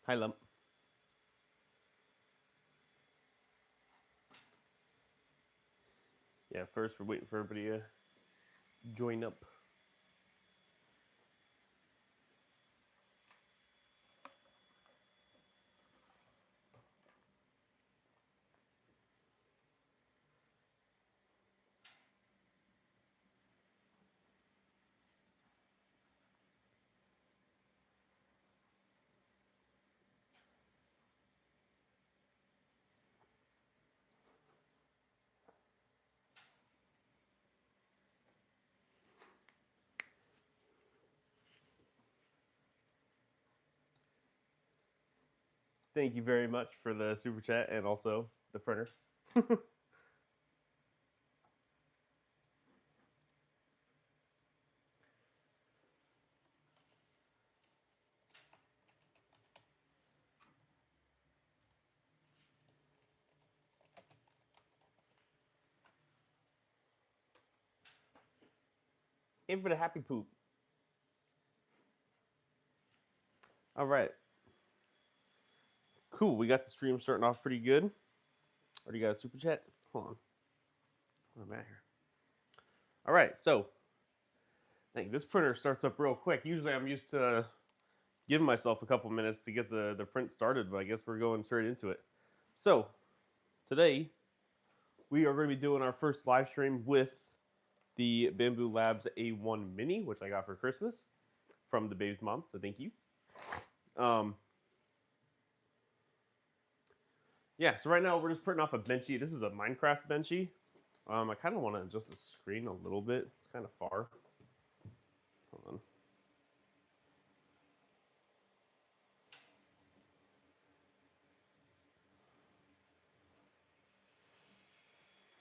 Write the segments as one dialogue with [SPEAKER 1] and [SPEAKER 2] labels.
[SPEAKER 1] Hi, Lump. Yeah, first we're waiting for everybody to join up. Thank you very much for the super chat and also the printer. And for the happy poop. All right. Cool. We got the stream starting off pretty good. Already got a super chat. Hold on. Where am I at here? All right. So, dang, this printer starts up real quick. Usually I'm used to giving myself a couple minutes to get the print started, but I guess we're going straight into it. So, today we are going to be doing our first live stream with the Bambu Labs A1 Mini, which I got for Christmas from the baby's mom. So, thank you. Um, Yeah, so right now we're just printing off a Benchy. This is a Minecraft Benchy. I kind of want to adjust the screen a little bit. It's kind of far. Hold on.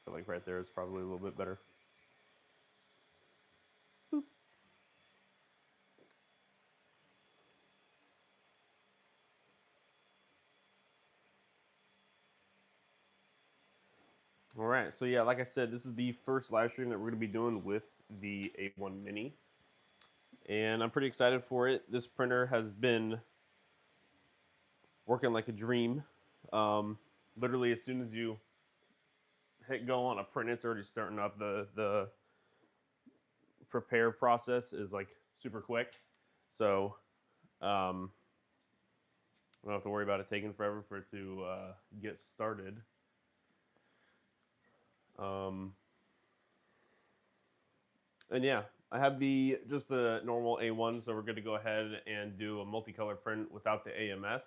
[SPEAKER 1] So like right there is probably a little bit better. Boop. All right, so yeah, like I said, this is the first live stream that we're going to be doing with the A1 Mini. And I'm pretty excited for it. This printer has been working like a dream. Literally, as soon as you hit go on a print, it's already starting up. The prepare process is like super quick. So um, I don't have to worry about it taking forever for it to get started. Um, and yeah, I have the just the normal A1, so we're good to go ahead and do a multicolor print without the AMS.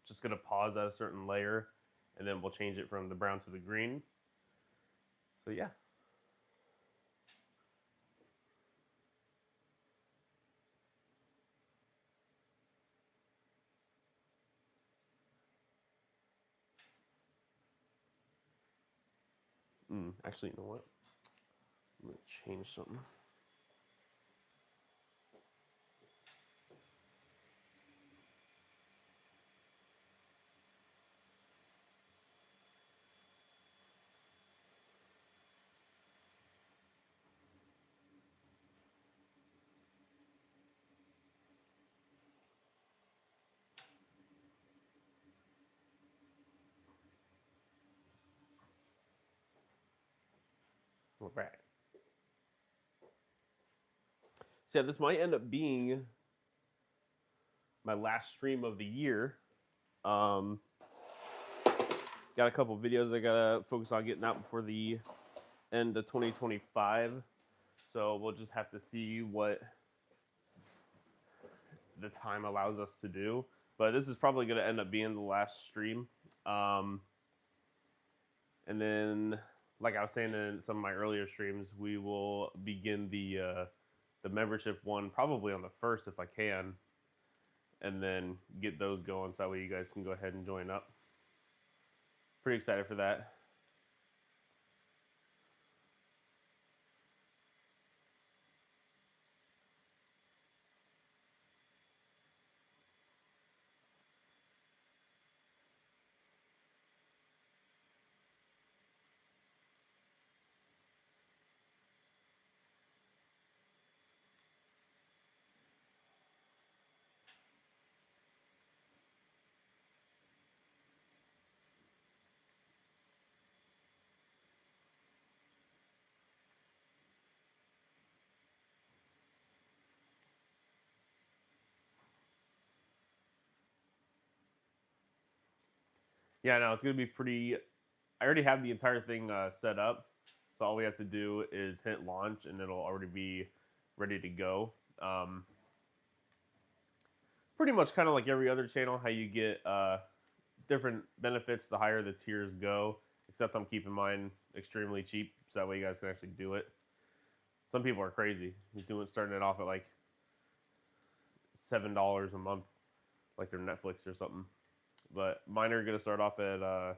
[SPEAKER 1] Just gonna pause at a certain layer, and then we'll change it from the brown to the green. So yeah. Actually, you know what? I'm gonna change something. All right. So yeah, this might end up being my last stream of the year. Um, got a couple videos I gotta focus on getting out before the end of 2025. So we'll just have to see what the time allows us to do. But this is probably going to end up being the last stream. Um, and then, like I was saying in some of my earlier streams, we will begin the membership one probably on the first if I can, and then get those going so that way you guys can go ahead and join up. Pretty excited for that. Yeah, no, it's gonna be pretty. I already have the entire thing set up, so all we have to do is hit launch, and it'll already be ready to go. Um, Pretty much kind of like every other channel, how you get different benefits the higher the tiers go. Except I'm keeping mine extremely cheap, so that way you guys can actually do it. Some people are crazy, doing starting it off at like $7 a month, like their Netflix or something. But mine are gonna start off at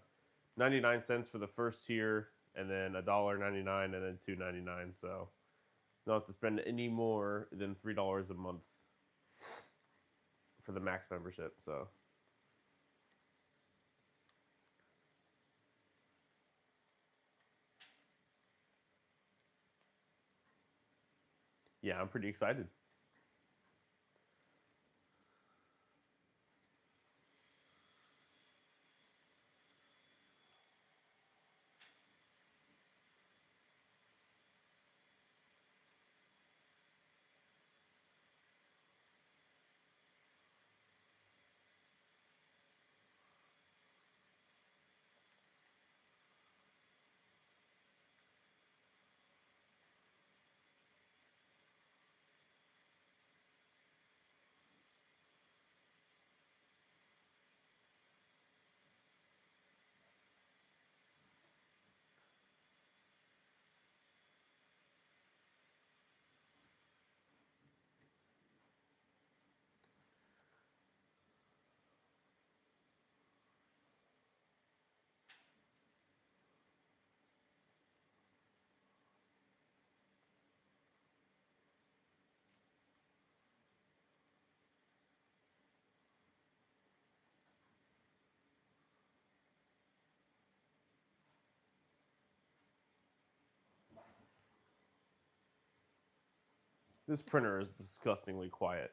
[SPEAKER 1] 99 cents for the first tier, and then $1.99, and then $2.99. So you don't have to spend any more than $3 a month for the max membership. So yeah, I'm pretty excited. This printer is disgustingly quiet.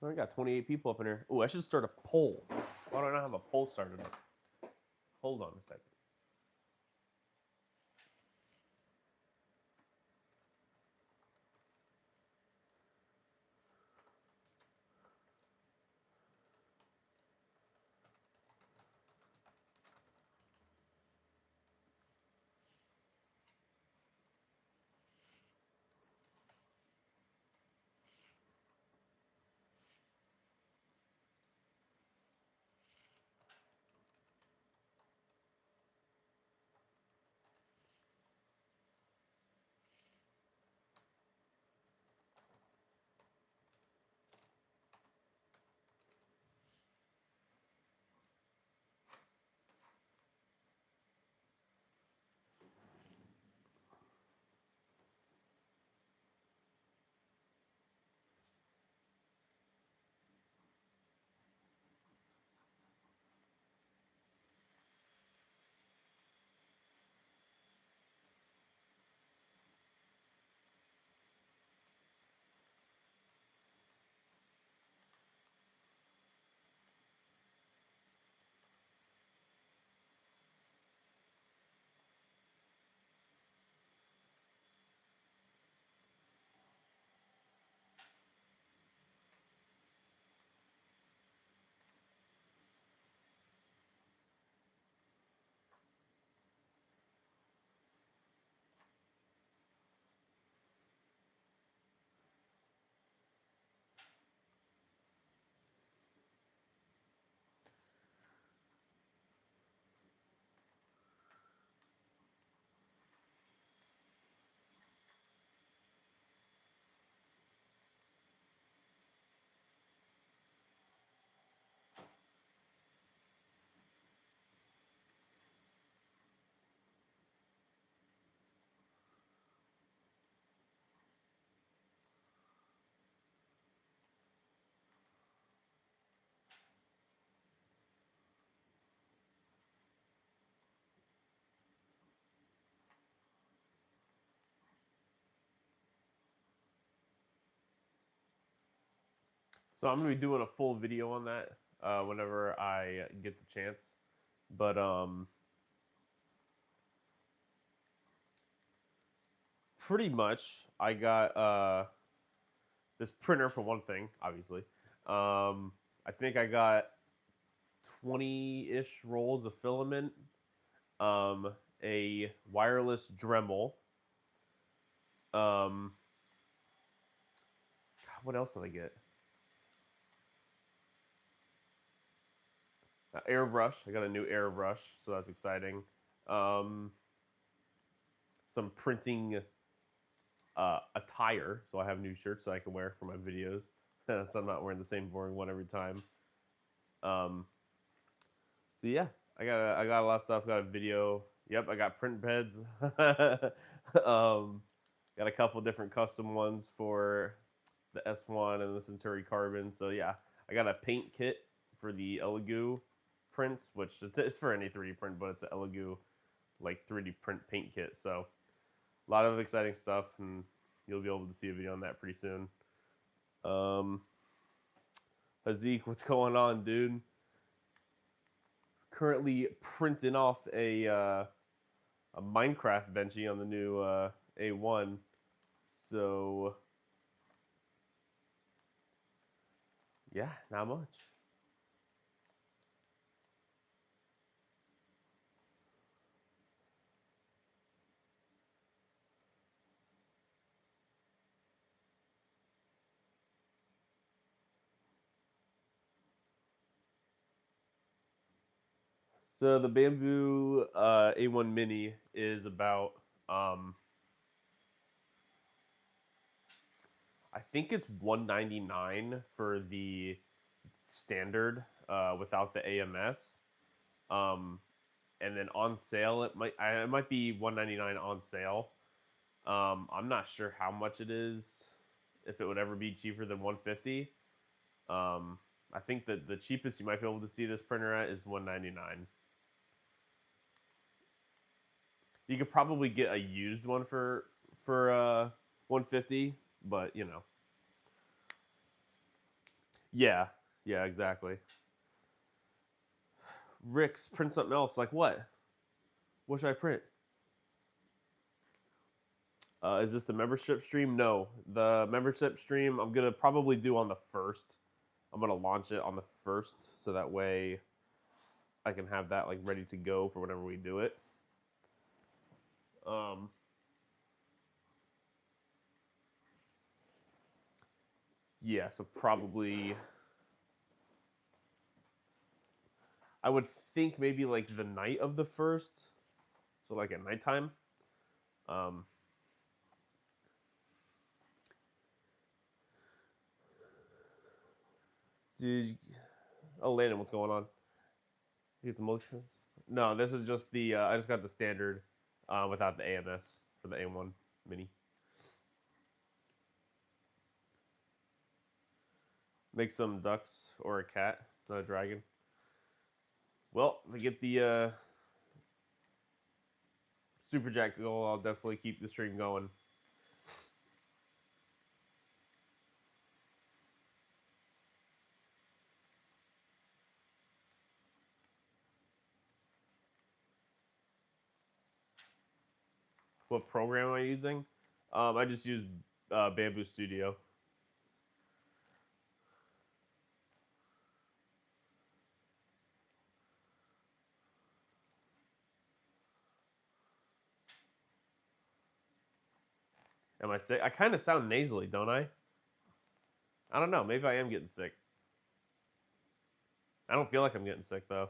[SPEAKER 1] I got 28 people up in here. Oh, I should start a poll. Why don't I have a poll started up? Hold on a second. So I'm gonna be doing a full video on that whenever I get the chance. But pretty much I got this printer for one thing, obviously. I think I got 20-ish rolls of filament, um, a wireless Dremel. God, what else did I get? Airbrush. I got a new airbrush, so that's exciting. Um, some printing attire, so I have new shirts that I can wear for my videos, so I'm not wearing the same boring one every time. Um, so yeah, I got a lot of stuff. Got a video. Yep, I got print beds. Got a couple different custom ones for the S1 and the Centauri Carbon. So yeah, I got a paint kit for the Elegoo prints, which it's for any 3D print, but it's an Elegoo like 3D print paint kit. So a lot of exciting stuff, and you'll be able to see a video on that pretty soon. Um, Hazik, what's going on, dude? Currently printing off a Minecraft benchy on the new A1. So yeah, not much. So the Bamboo A1 Mini is about um, I think it's 199 for the standard without the AMS. Um, and then on sale it might be 199 on sale. I'm not sure how much it is, if it would ever be cheaper than 150. I think that the cheapest you might be able to see this printer at is 199. You could probably get a used one for 150, but you know. Yeah, yeah, exactly. Rick's print something else. Like what? What should I print? Is this the membership stream? No, the membership stream I'm gonna probably do on the first. I'm gonna launch it on the first, so that way I can have that like ready to go for whenever we do it. Um, yeah, so probably I would think maybe like the night of the first, so like at nighttime. Um, did you, oh Landon, what's going on? You get the motions? No, this is just the I just got the standard without the AMS for the A1 Mini. Make some ducks or a cat, not a dragon. Well, if I get the Super Jack goal, I'll definitely keep the stream going. What program am I using? I just use Bamboo Studio. Am I sick? I kind of sound nasally, don't I? I don't know. Maybe I am getting sick. I don't feel like I'm getting sick though.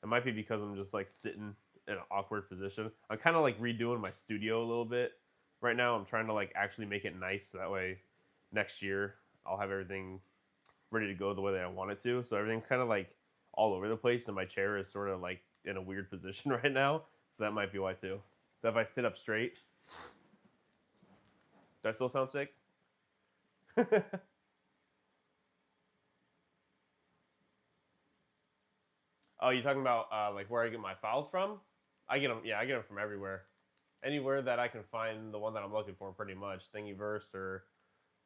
[SPEAKER 1] It might be because I'm just like sitting in an awkward position. I'm kind of like redoing my studio a little bit right now. I'm trying to like actually make it nice so that way next year I'll have everything ready to go the way that I want it to. So everything's kind of like all over the place, and my chair is sort of like in a weird position right now. So that might be why too. But if I sit up straight, do I still sound sick? Oh, you talking about like where I get my files from? I get them. Yeah, I get them from everywhere. Anywhere that I can find the one that I'm looking for, pretty much. Thingiverse or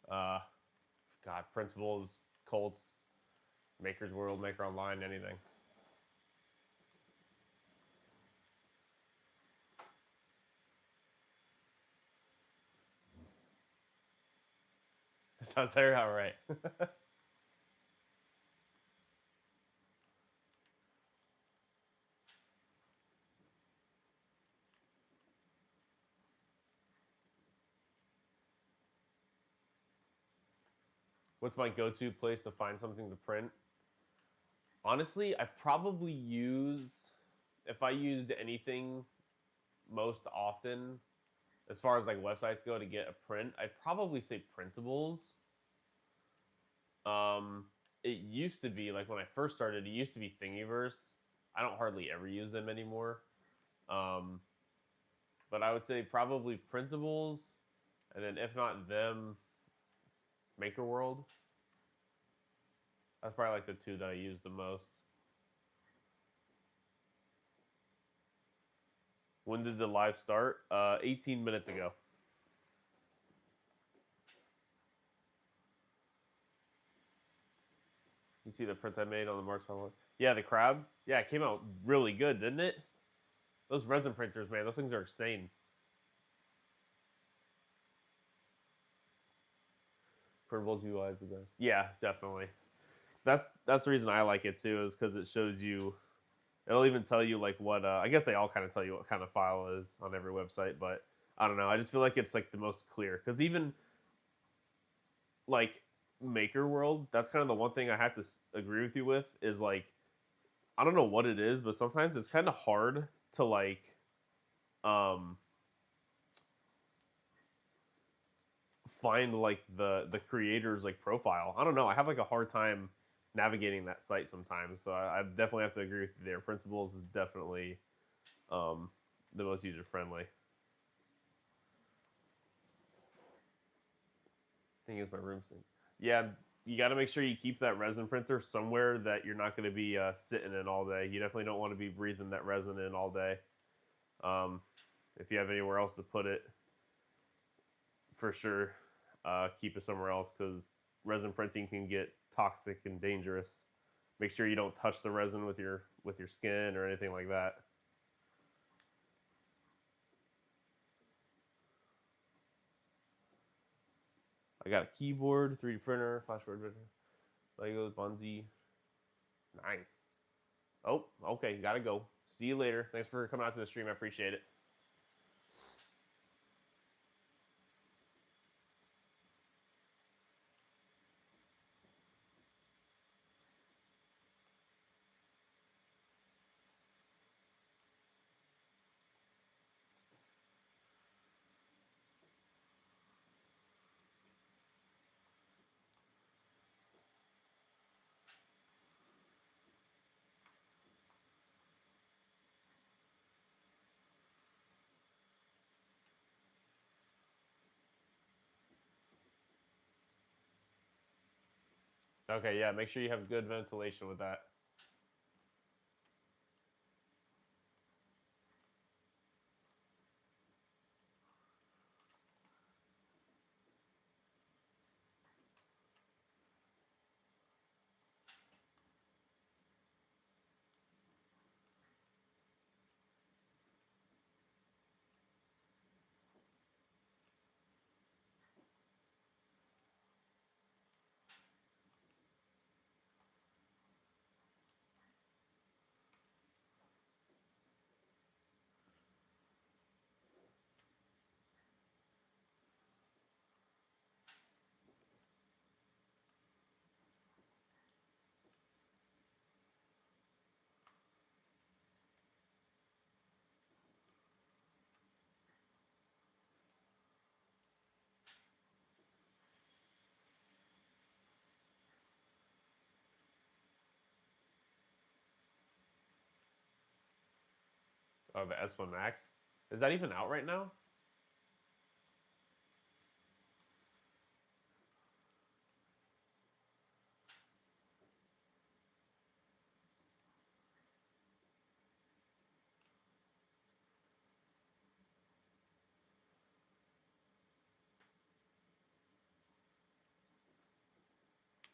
[SPEAKER 1] uh, God, Principles, Colts, Maker's World, Maker Online, anything. It's not there, all right. What's my go-to place to find something to print? Honestly, I probably use, if I used anything most often, as far as like websites go to get a print, I'd probably say Printables. Um, it used to be like when I first started, it used to be Thingiverse. I don't hardly ever use them anymore. Um, but I would say probably Printables, and then if not them, Maker World. That's probably like the two that I use the most. When did the live start? 18 minutes ago. You see the print I made on the March 1? Yeah, the crab. Yeah, it came out really good, didn't it? Those resin printers, man, those things are insane. Printables UI is the best. Yeah, definitely. That's the reason I like it too, is because it shows you. It'll even tell you like what. I guess they all kind of tell you what kind of file is on every website, but I don't know. I just feel like it's like the most clear because even like Maker World, that's kind of the one thing I have to agree with you with is like I don't know what it is, but sometimes it's kind of hard to like um find like the creator's like profile. I don't know. I have like a hard time navigating that site sometimes. So I definitely have to agree with you there. Printables is definitely um, the most user friendly. Thing is my room sync. Yeah, you got to make sure you keep that resin printer somewhere that you're not going to be sitting in all day. You definitely don't want to be breathing that resin in all day. Um, if you have anywhere else to put it, for sure, keep it somewhere else because resin printing can get toxic and dangerous. Make sure you don't touch the resin with your skin or anything like that. I got a keyboard, 3D printer, flashboard printer, Legos, Bunzi. Nice. Oh, okay, gotta go. See you later. Thanks for coming out to the stream. I appreciate it. Okay, yeah, make sure you have good ventilation with that. Oh, the S1 Max. Is that even out right now?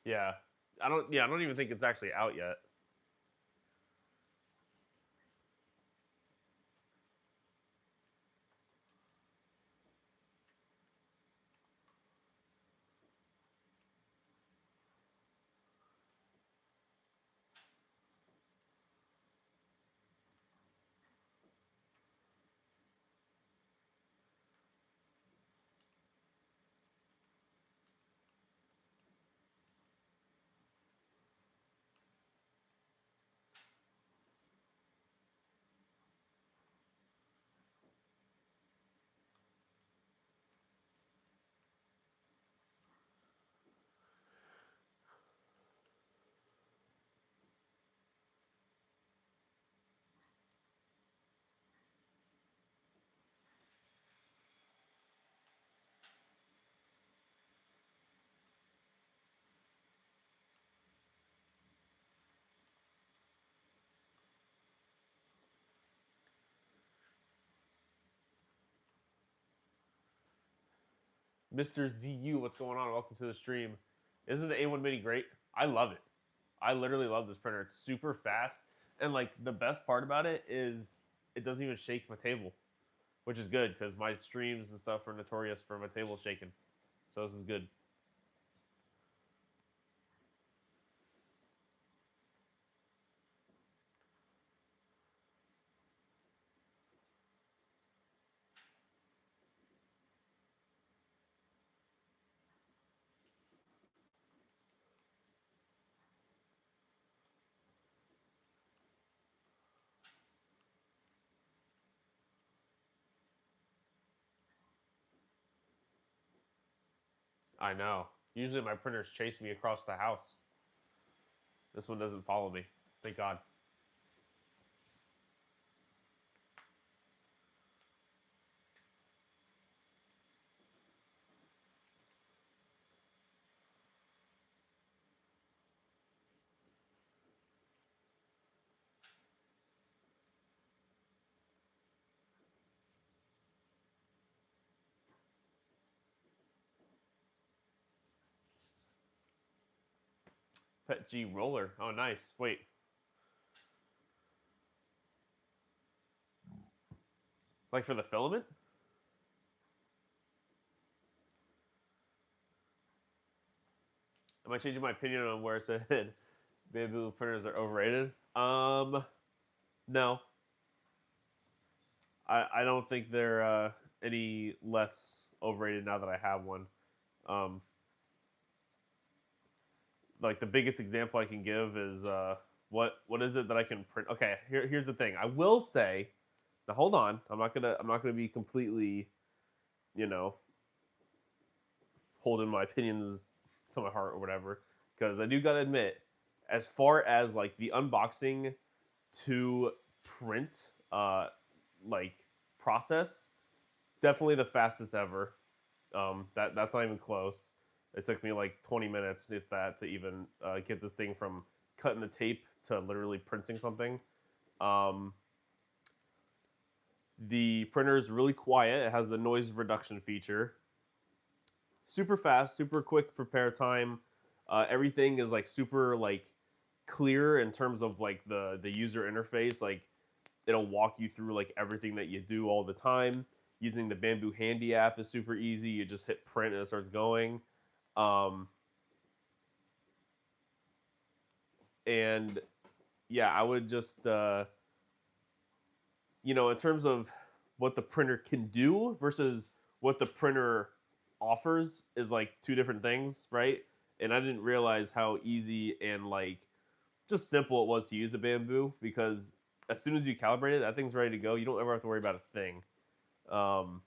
[SPEAKER 1] Yeah. I don't. Yeah, I don't even think it's actually out yet. Mr. ZU, what's going on? Welcome to the stream. Isn't the A1 Mini great? I love it. I literally love this printer. It's super fast, and like the best part about it is it doesn't even shake my table, which is good because my streams and stuff are notorious for my table shaking. So this is good. I know. Usually my printers chase me across the house. This one doesn't follow me. Thank God. Pet G roller. Oh, nice. Wait. Like for the filament? Am I changing my opinion on where it said bamboo printers are overrated? No. I don't think they're any less overrated now that I have one. Um, like the biggest example I can give is what is it that I can print? Okay, here's the thing. I will say, now hold on. I'm not gonna be completely, you know, holding my opinions to my heart or whatever, because I do gotta admit, as far as like the unboxing to print, like process, definitely the fastest ever. That's not even close. It took me like 20 minutes, if that, to even get this thing from cutting the tape to literally printing something. Um, the printer is really quiet. It has the noise reduction feature. Super fast, super quick prepare time. Everything is like super like clear in terms of like the user interface. Like it'll walk you through like everything that you do all the time. Using the Bamboo Handy app is super easy. You just hit print and it starts going. Um, and yeah, I would just in terms of what the printer can do versus what the printer offers is like two different things, right? And I didn't realize how easy and like just simple it was to use the Bamboo, because as soon as you calibrate it, that thing's ready to go. You don't ever have to worry about a thing. Um,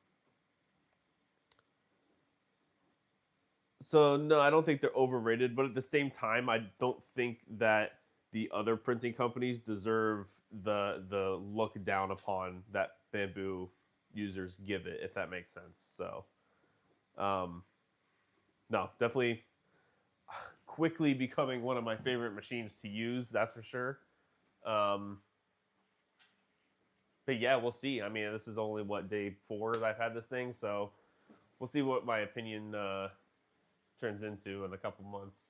[SPEAKER 1] so no, I don't think they're overrated, but at the same time, I don't think that the other printing companies deserve the look down upon that Bamboo users give it, if that makes sense. So, um, no, definitely quickly becoming one of my favorite machines to use. That's for sure. Um, but yeah, we'll see. I mean, this is only what, day 4 that I've had this thing, so we'll see what my opinion turns into in a couple months.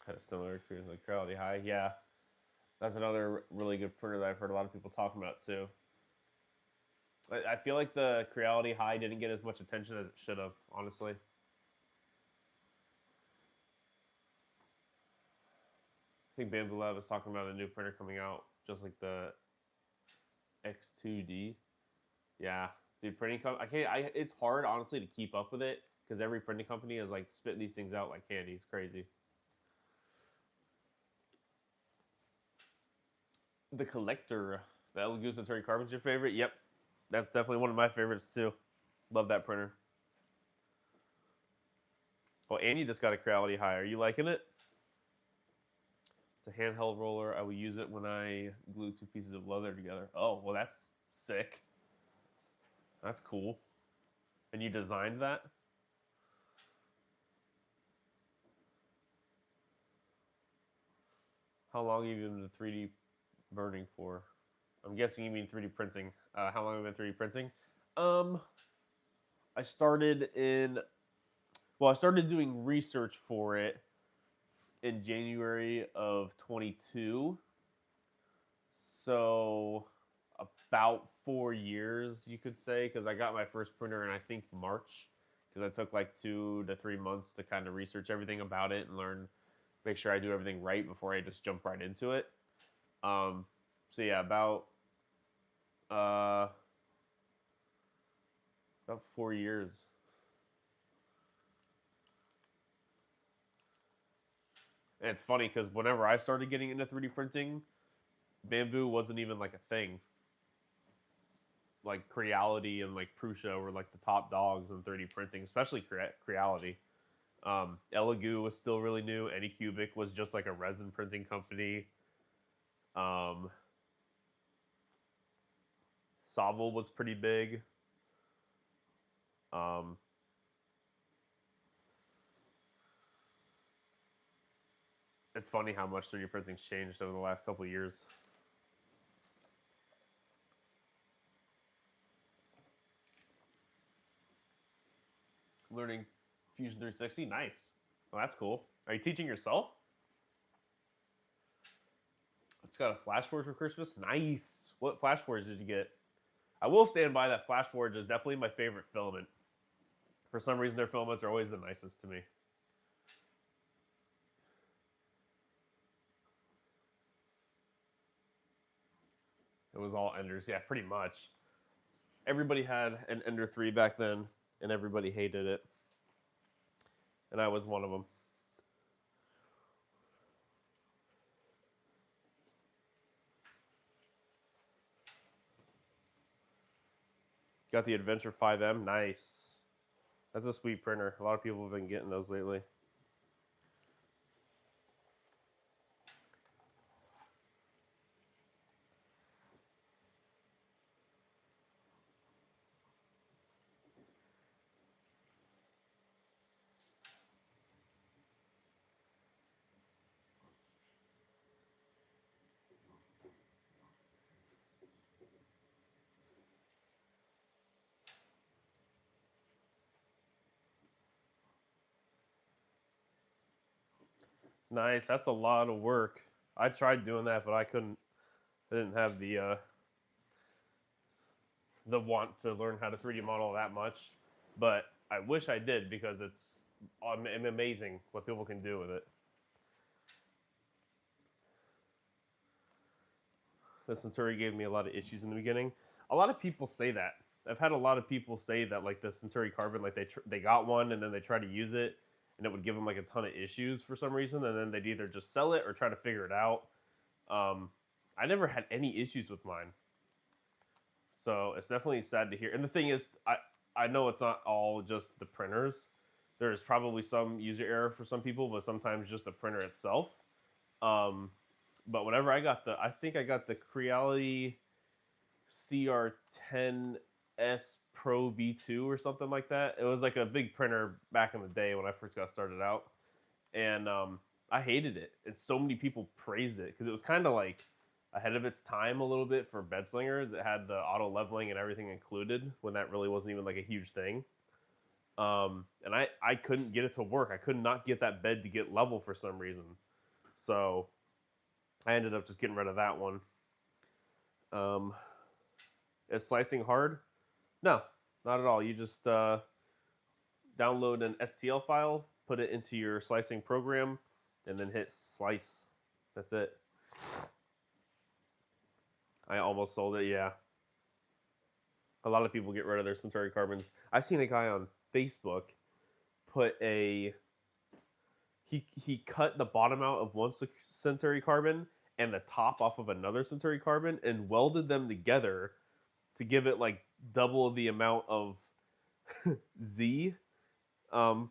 [SPEAKER 1] Had a similar experience with Creality High. Yeah, that's another really good printer that I've heard a lot of people talking about too. I feel like the Creality High didn't get as much attention as it should have, honestly. I think Bamboo Lab was talking about a new printer coming out, just like the X2D. Yeah, dude, printing I can't. It's hard, honestly, to keep up with it because every printing company is like spitting these things out like candy. It's crazy. The Collector, the El Gusto Terry Carbon's your favorite? Yep, That's definitely one of my favorites too. Love that printer. Oh, and you just got a Creality High. Are you liking it? It's a handheld roller. I will use it when I glue two pieces of leather together. Oh, well, that's sick. That's cool. And you designed that? How long have you been 3D burning for? I'm guessing you mean 3D printing. How long have you been 3D printing? Um, I started in, well, I started doing research for it in January of 22. So about 4 years, you could say, because I got my first printer in, I think, March, because I took like 2 to 3 months to kind of research everything about it and learn, make sure I do everything right before I just jump right into it. Um, so yeah, uh, about 4 years. And it's funny because whenever I started getting into 3D printing, Bambu wasn't even like a thing. Like Creality and like Prusa were like the top dogs in 3D printing, especially Creality. Elegoo was still really new. Anycubic was just like a resin printing company. Um, Sawville was pretty big. Um, it's funny how much 3D printing's changed over the last couple of years. Learning Fusion 360, nice. Well, that's cool. Are you teaching yourself? It's got a Flash Forge for Christmas. Nice. What Flash Forge did you get? I will stand by that Flash Forge is definitely my favorite filament. For some reason, their filaments are always the nicest to me. It was all Enders. Yeah, pretty much. Everybody had an Ender 3 back then, and everybody hated it. And I was one of them. Got the Adventure 5M. Nice. That's a sweet printer. A lot of people have been getting those lately. Nice. That's a lot of work. I tried doing that, but I couldn't. I didn't have the want to learn how to 3D model that much. But I wish I did because it's amazing what people can do with it. The Centauri gave me a lot of issues in the beginning. A lot of people say that. I've had a lot of people say that like the Centauri Carbon, like they got one and then they try to use it and it would give them like a ton of issues for some reason, and then they'd either just sell it or try to figure it out. Um, I never had any issues with mine, so it's definitely sad to hear. And the thing is, I know it's not all just the printers. There is probably some user error for some people, but sometimes just the printer itself. Um, but whenever I think I got the Creality CR10S Pro V2 or something like that. It was like a big printer back in the day when I first got started out, and I hated it. And so many people praised it because it was kind of like ahead of its time a little bit for bed slingers. It had the auto leveling and everything included when that really wasn't even like a huge thing. And I couldn't get it to work. I could not get that bed to get level for some reason. So I ended up just getting rid of that one. Um, is slicing hard? No, not at all. You just download an STL file, put it into your slicing program, and then hit slice. That's it. I almost sold it, yeah. A lot of people get rid of their Centauri Carbons. I've seen a guy on Facebook put he cut the bottom out of one Centauri Carbon and the top off of another Centauri Carbon and welded them together to give it like double the amount of Z um,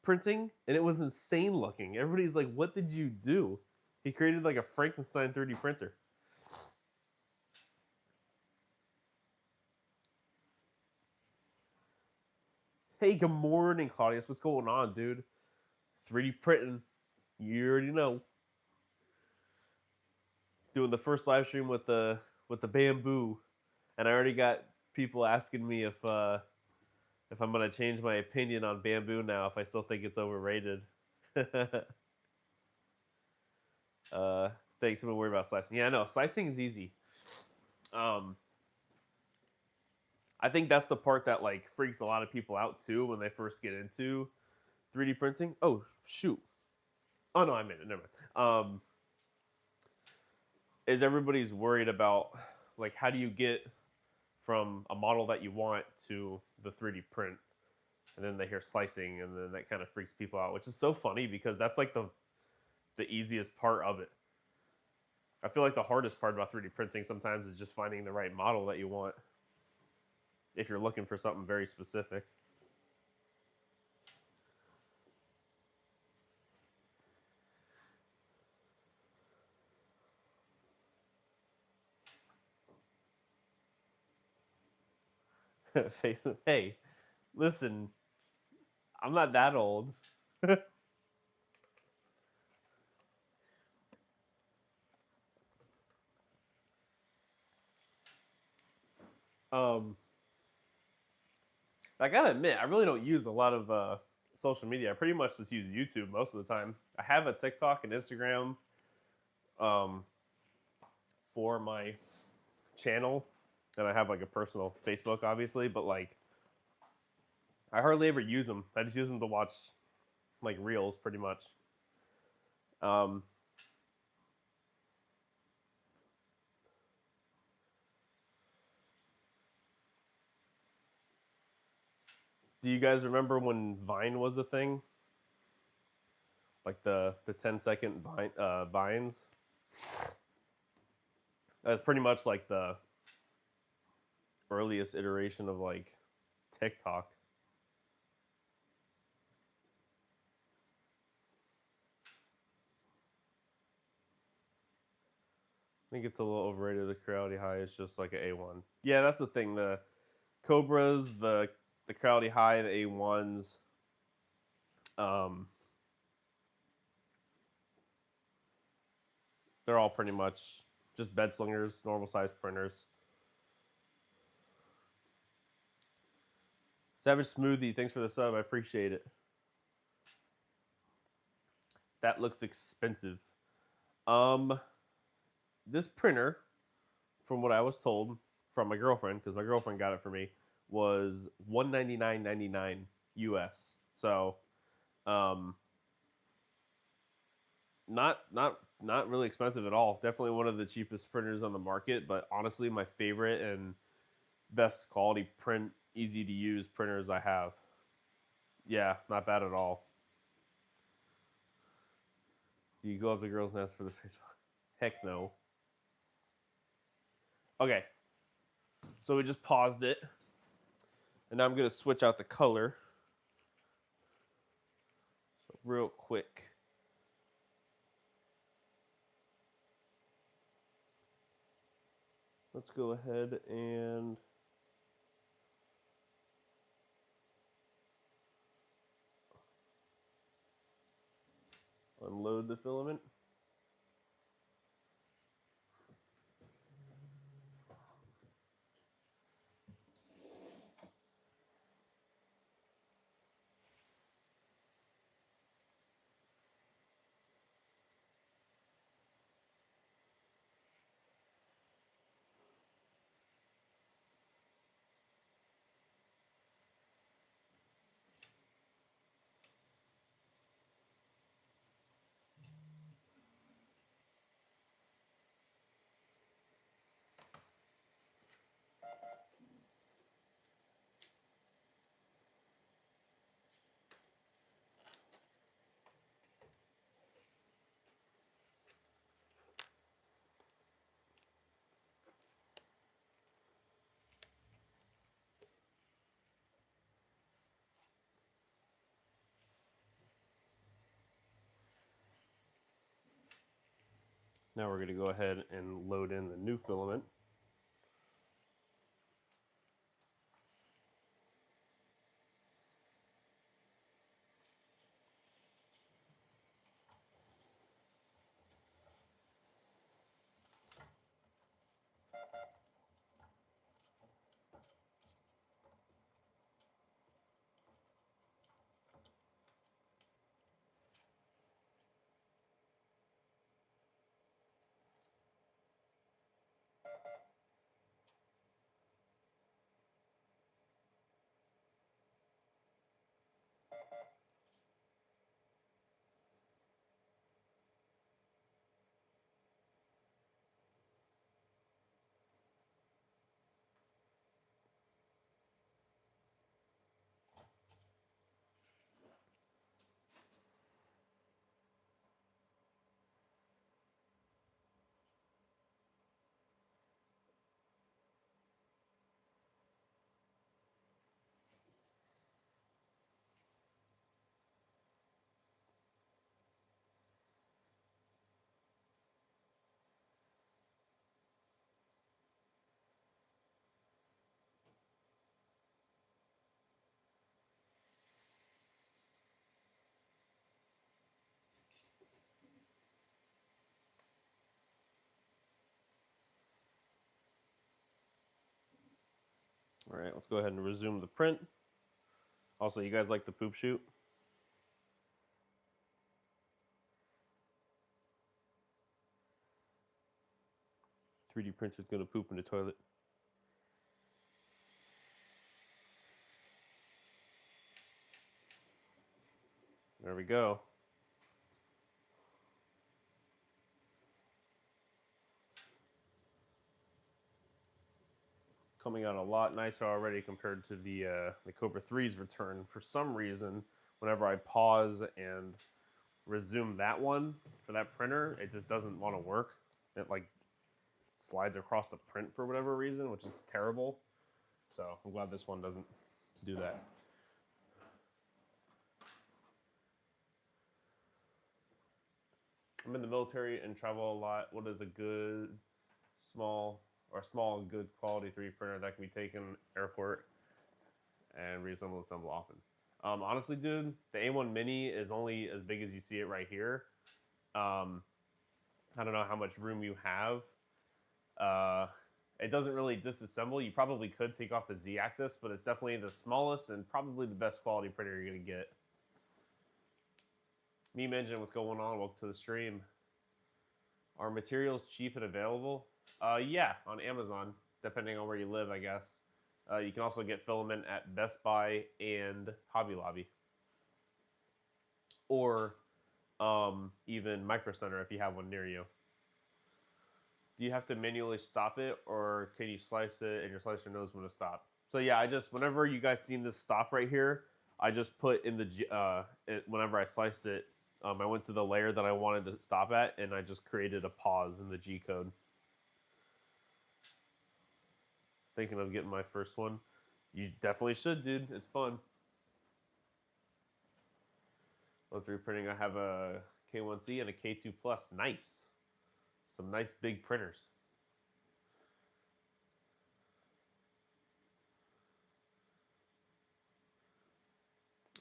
[SPEAKER 1] printing, and it was insane looking. Everybody's like, "What did you do?" He created like a Frankenstein 3D printer. Hey, good morning, Claudius. What's going on, dude? 3D printing. You already know. Doing the first live stream with the bamboo, and I already got people asking me if I'm gonna change my opinion on bamboo now, if I still think it's overrated. uh, Thanks. I'm worried about slicing. Yeah, no, slicing is easy. Um, I think that's the part that like freaks a lot of people out too when they first get into 3D printing. Oh shoot! Oh no, I meant it. Never mind. Is everybody's worried about like how do you get from a model that you want to the 3D print, and then they hear slicing, and then that kind of freaks people out, which is so funny because that's like the easiest part of it. I feel like the hardest part about 3D printing sometimes is just finding the right model that you want if you're looking for something very specific. Hey, listen, I'm not that old. um, I gotta admit, I really don't use a lot of social media. I pretty much just use YouTube most of the time. I have a TikTok and Instagram um, for my channel, and I have like a personal Facebook, obviously. But like, I hardly ever use them. I just use them to watch like reels, pretty much. Um, do you guys remember when Vine was a thing? Like the 10-second vines. That's pretty much like the earliest iteration of like TikTok. I think it's a little overrated. The Creality High is just like an A1. Yeah, that's the thing. The Cobras, the Creality High, the A1s. Um, they're all pretty much just bed slingers, normal size printers. Savage Smoothie, thanks for the sub. I appreciate it. That looks expensive. Um, this printer, from what I was told from my girlfriend, because my girlfriend got it for me, was $199.99 US. So, um, not really expensive at all. Definitely one of the cheapest printers on the market, but honestly, my favorite and best quality print, easy to use printers I have. Yeah, not bad at all. Do you go up to girls' nest for the Facebook? Heck no. Okay, so we just paused it, and now I'm gonna switch out the color. So real quick. Let's go ahead and unload the filament. Now we're going to go ahead and load in the new filament. All right, let's go ahead and resume the print. Also, you guys like the poop shoot? 3D printer's gonna poop in the toilet. There we go. Coming out a lot nicer already compared to the Cobra 3's return. For some reason, whenever I pause and resume that one for that printer, it just doesn't want to work. It like slides across the print for whatever reason, which is terrible. So I'm glad this one doesn't do that. I'm in the military and travel a lot. What is a good small good quality 3D printer that can be taken airport and reassemble assemble often? Honestly, dude, the A1 Mini is only as big as you see it right here. I don't know how much room you have. It doesn't really disassemble. You probably could take off the Z-axis, but it's definitely the smallest and probably the best quality printer you're gonna get. Meme Engine, what's going on? Welcome to the stream. Are materials cheap and available? Yeah, on Amazon, depending on where you live, I guess. You can also get filament at Best Buy and Hobby Lobby. Or even Micro Center if you have one near you. Do you have to manually stop it, or can you slice it and your slicer knows when to stop? So yeah, whenever you guys seen this stop right here, I just put in the whenever I sliced it, I went to the layer that I wanted to stop at, and I just created a pause in the G code. Thinking of getting my first one. You definitely should, dude. It's fun. On 3D printing, I have a K1C and a K2 Plus. Nice. Some nice big printers.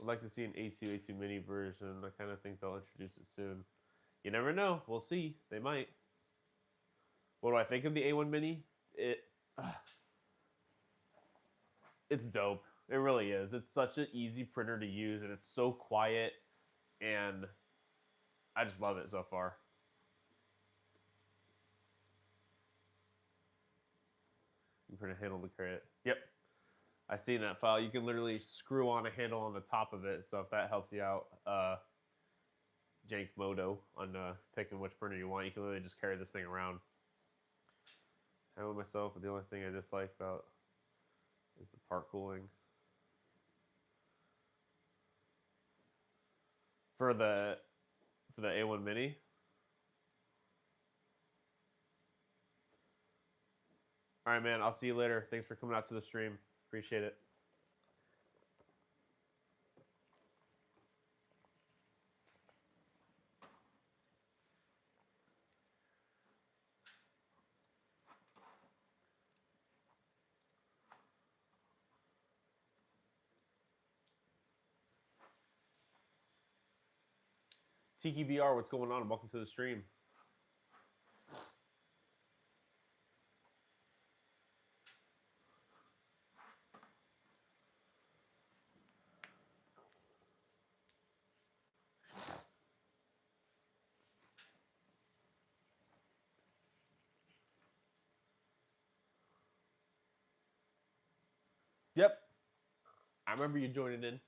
[SPEAKER 1] I'd like to see an A2 Mini version. I kind of think they'll introduce it soon. You never know. We'll see. They might. What do I think of the A1 Mini? It's dope. It really is. It's such an easy printer to use, and it's so quiet, and I just love it so far. You print a handle to carry it. Yep. I seen that file. You can literally screw on a handle on the top of it. So if that helps you out, Jank Moto on picking which printer you want, you can literally just carry this thing around. I know myself, but the only thing I dislike about is the part cooling. For the A1 Mini. All right, man. I'll see you later. Thanks for coming out to the stream. Appreciate it. Tiki VR, what's going on? Welcome to the stream. Yep, I remember you joining in.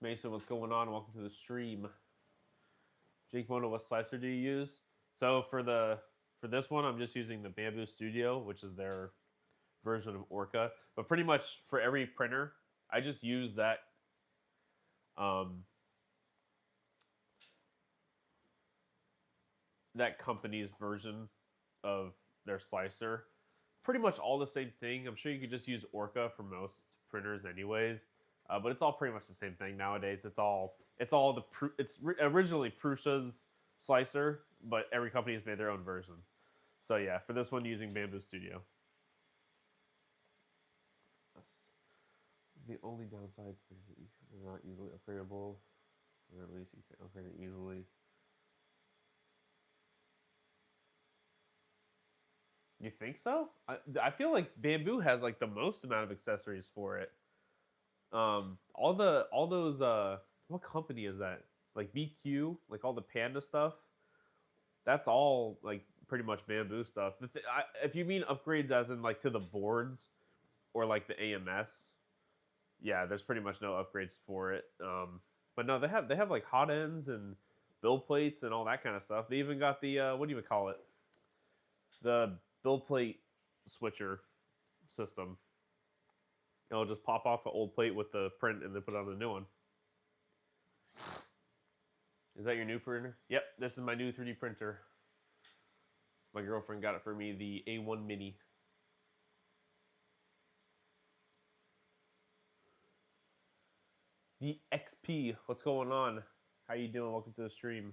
[SPEAKER 1] Mason, what's going on? Welcome to the stream. Jake Mono, what slicer do you use? So for this one, I'm just using the Bamboo Studio, which is their version of Orca. But pretty much for every printer, I just use um, that company's version of their slicer. Pretty much all the same thing. I'm sure you could just use Orca for most printers, anyways. But it's all pretty much the same thing nowadays. It's originally Prusa's slicer, but every company has made their own version. So yeah, for this one, using Bamboo Studio. The only downside is they're not easily upgradable, or at least you can't upgrade it easily. You think so? I feel like Bamboo has like the most amount of accessories for it. All those what company is that? Like BQ, like all the Panda stuff. That's all like pretty much Bamboo stuff. If you mean upgrades as in like to the boards or like the AMS, yeah, there's pretty much no upgrades for it. But no, they have like hot ends and build plates and all that kind of stuff. They even got the what do you call it? The build plate switcher system. It'll just pop off an old plate with the print and then put on the new one. Is that your new printer? Yep, this is my new 3D printer. My girlfriend got it for me, the A1 Mini. The XP, what's going on? How you doing? Welcome to the stream.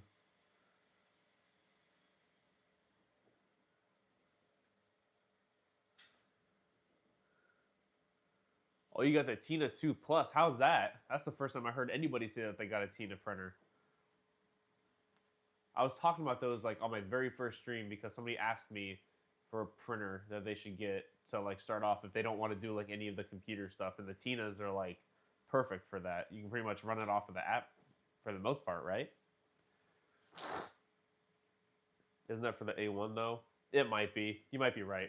[SPEAKER 1] Oh, you got the Tina 2 Plus. How's that? That's the first time I heard anybody say that they got a Tina printer. I was talking about those like on my very first stream because somebody asked me for a printer that they should get to like start off if they don't want to do like any of the computer stuff, and the Tinas are like perfect for that. You can pretty much run it off of the app for the most part, right? Isn't that for the A1 though? It might be. You might be right.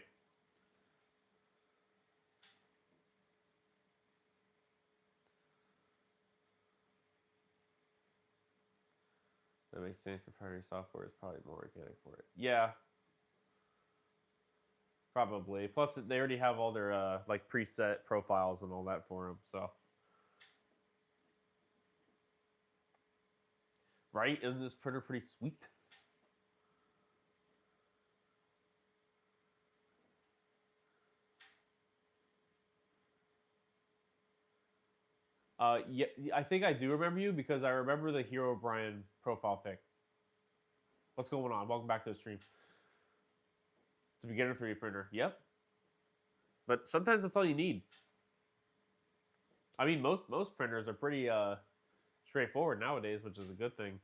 [SPEAKER 1] That makes sense. Proprietary software is probably more organic for it. Yeah, probably. Plus, they already have all their like preset profiles and all that for them. So, right? Isn't this printer pretty sweet? Yeah, I think I do remember you because I remember the Hero Brian profile pic. What's going on? Welcome back to the stream. It's a beginner 3D printer. Yep. But sometimes that's all you need. I mean, most printers are pretty straightforward nowadays, which is a good thing.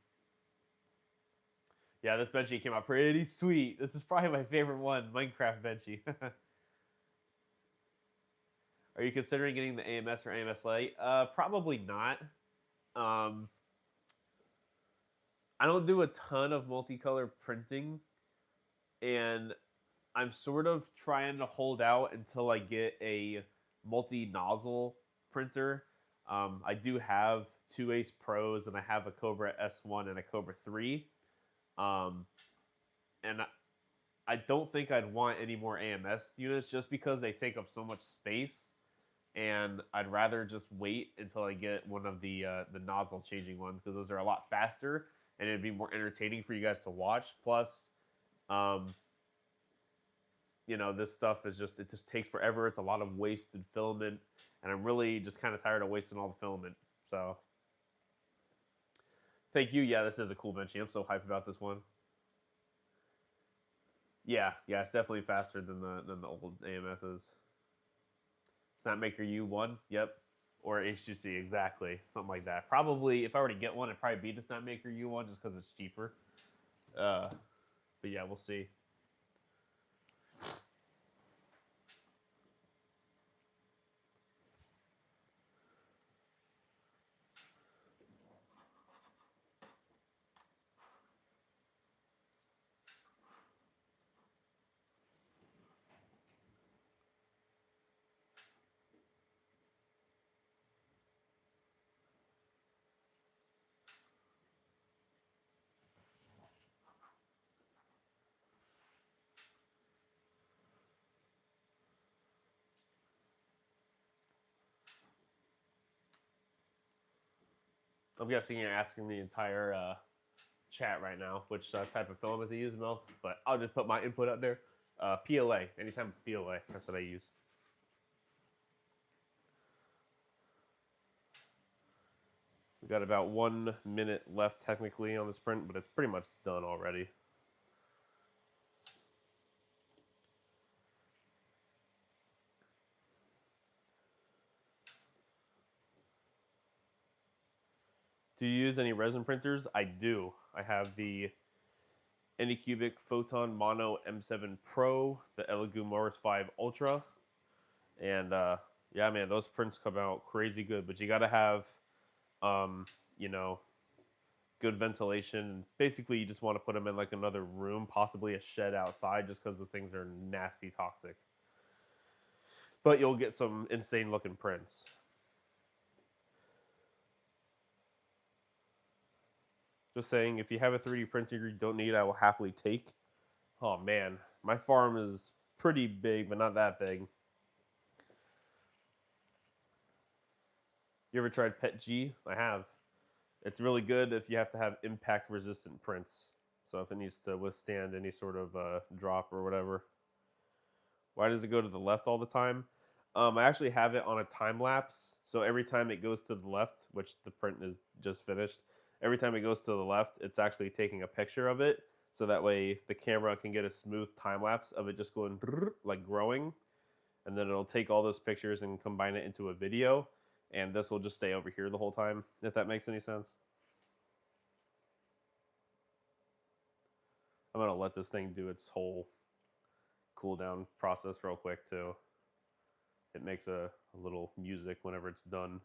[SPEAKER 1] Yeah, this Benchy came out pretty sweet. This is probably my favorite one, Minecraft Benchy. Are you considering getting the AMS or AMS Lite? Probably not. Um, I don't do a ton of multicolor printing, and I'm sort of trying to hold out until I get a multi-nozzle printer. I do have two Ace Pros, and I have a Cobra S1 and a Cobra 3. Um, and I don't think I'd want any more AMS units just because they take up so much space, and I'd rather just wait until I get one of the nozzle changing ones because those are a lot faster and it'd be more entertaining for you guys to watch. Plus, um, this stuff is it just takes forever. It's a lot of wasted filament, and I'm really just kind of tired of wasting all the filament. So, thank you. Yeah, this is a cool benchy. I'm so hyped about this one. Yeah, it's definitely faster than the old AMSs. Snapmaker U1, yep, or H2C, exactly, something like that. Probably, if I were to get one, it'd probably be the Snapmaker U1 just because it's cheaper. But yeah, we'll see. I'm guessing you're asking the entire chat right now which type of filament they use, Mel. But I'll just put my input up there. PLA, anytime PLA, that's what I use. We got about 1 minute left technically on this print, but it's pretty much done already. Do you use any resin printers? I do. I have the Anycubic Photon Mono M7 Pro, the Elegoo Morris 5 Ultra, and yeah, man, those prints come out crazy good. But you got to have, um, you know, good ventilation. Basically, you just want to put them in like another room, possibly a shed outside, just because those things are nasty toxic. But you'll get some insane looking prints. Just saying, if you have a 3D printer you don't need, I will happily take. Oh man, my farm is pretty big, but not that big. You ever tried PETG? I have. It's really good if you have to have impact resistant prints. So if it needs to withstand any sort of drop or whatever. Why does it go to the left all the time? I actually have it on a time lapse. So every time it goes to the left, which the print is just finished, every time it goes to the left, it's actually taking a picture of it. So that way the camera can get a smooth time lapse of it just going like growing. And then it'll take all those pictures and combine it into a video. And this will just stay over here the whole time, if that makes any sense. I'm going to let this thing do its whole cool down process real quick too. It makes a little music whenever it's done.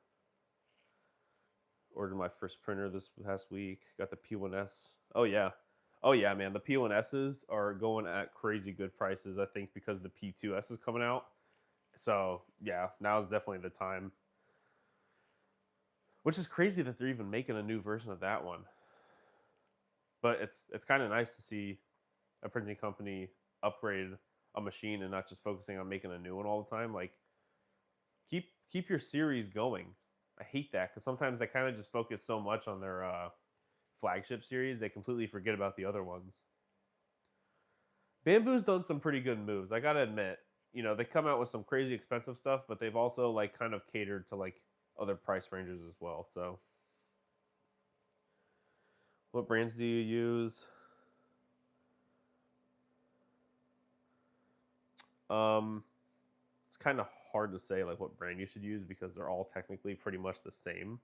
[SPEAKER 1] Ordered my first printer this past week. Got the P1S. Oh yeah. Oh yeah, man. The P1Ss are going at crazy good prices, I think, because the P2S is coming out. So yeah, now is definitely the time. Which is crazy that they're even making a new version of that one. But it's kind of nice to see a printing company upgrade a machine and not just focusing on making a new one all the time. Like keep your series going. I hate that because sometimes they kind of just focus so much on their flagship series they completely forget about the other ones. Bamboo's done some pretty good moves, I gotta admit. They come out with some crazy expensive stuff, but they've also like kind of catered to like other price ranges as well. So what brands do you use? It's kind of hard to say like what brand you should use because they're all technically pretty much the same.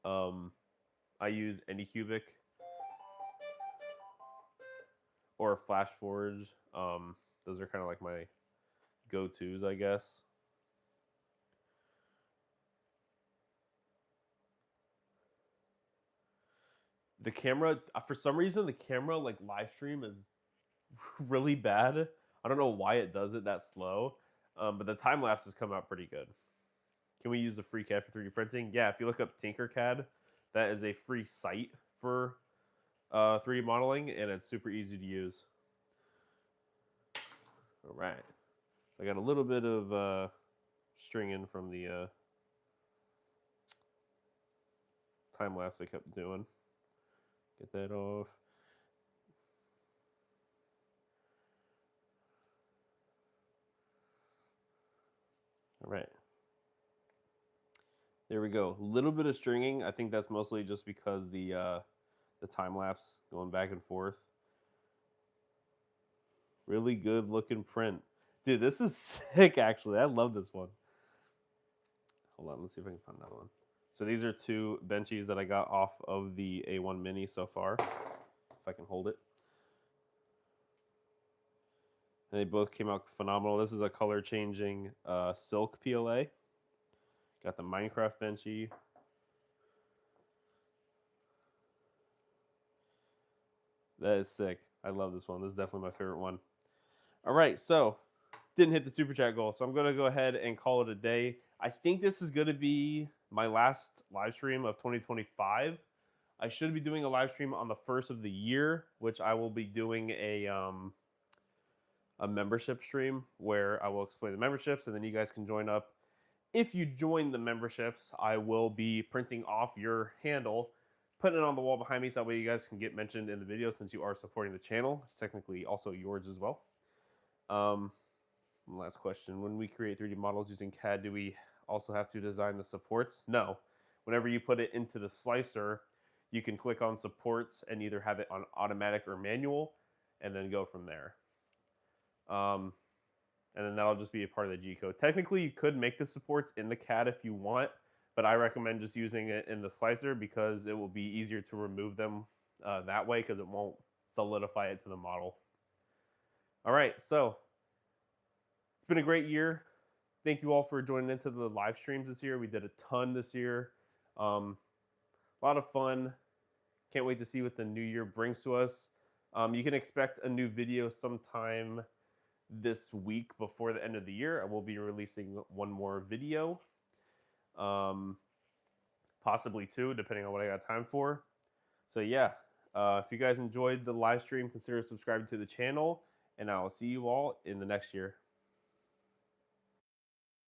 [SPEAKER 1] I use Anycubic or FlashForge. Those are kind of like my go-tos, I guess. The camera, for some reason, the camera like live stream is really bad. I don't know why it does it that slow, but the time lapses come out pretty good. Can we use the FreeCAD for 3D printing? Yeah, if you look up Tinkercad, that is a free site for 3D modeling, and it's super easy to use. All right. I got a little bit of stringing from the time lapse I kept doing. Get that off. All right. There we go. A little bit of stringing. I think that's mostly just because the time lapse going back and forth. Really good looking print. Dude, this is sick actually. I love this one. Hold on, let's see if I can find another one. So these are two benchies that I got off of the A1 Mini so far. If I can hold it. And they both came out phenomenal. This is a color changing silk PLA. Got the Minecraft benchy. That is sick. I love this one. This is definitely my favorite one. All right, so didn't hit the super chat goal, so I'm gonna go ahead and call it a day. I think this is gonna be my last live stream of 2025. I should be doing a live stream on the first of the year, which I will be doing a membership stream where I will explain the memberships, and then you guys can join up. If you join the memberships, I will be printing off your handle, putting it on the wall behind me, so that way you guys can get mentioned in the video since you are supporting the channel. It's technically also yours as well. Last question. When we create 3D models using CAD, do we also have to design the supports? No. Whenever you put it into the slicer, you can click on supports and either have it on automatic or manual, and then go from there. And then that'll just be a part of the G code. Technically, you could make the supports in the CAD if you want, but I recommend just using it in the slicer because it will be easier to remove them that way because it won't solidify it to the model. All right, so it's been a great year. Thank you all for joining into the live streams this year. We did a ton this year. A lot of fun. Can't wait to see what the new year brings to us. You can expect a new video sometime this week before the end of the year. I will be releasing one more video, possibly two, depending on what I got time for. So yeah, if you guys enjoyed the live stream, consider subscribing to the channel, and I will see you all in the next year.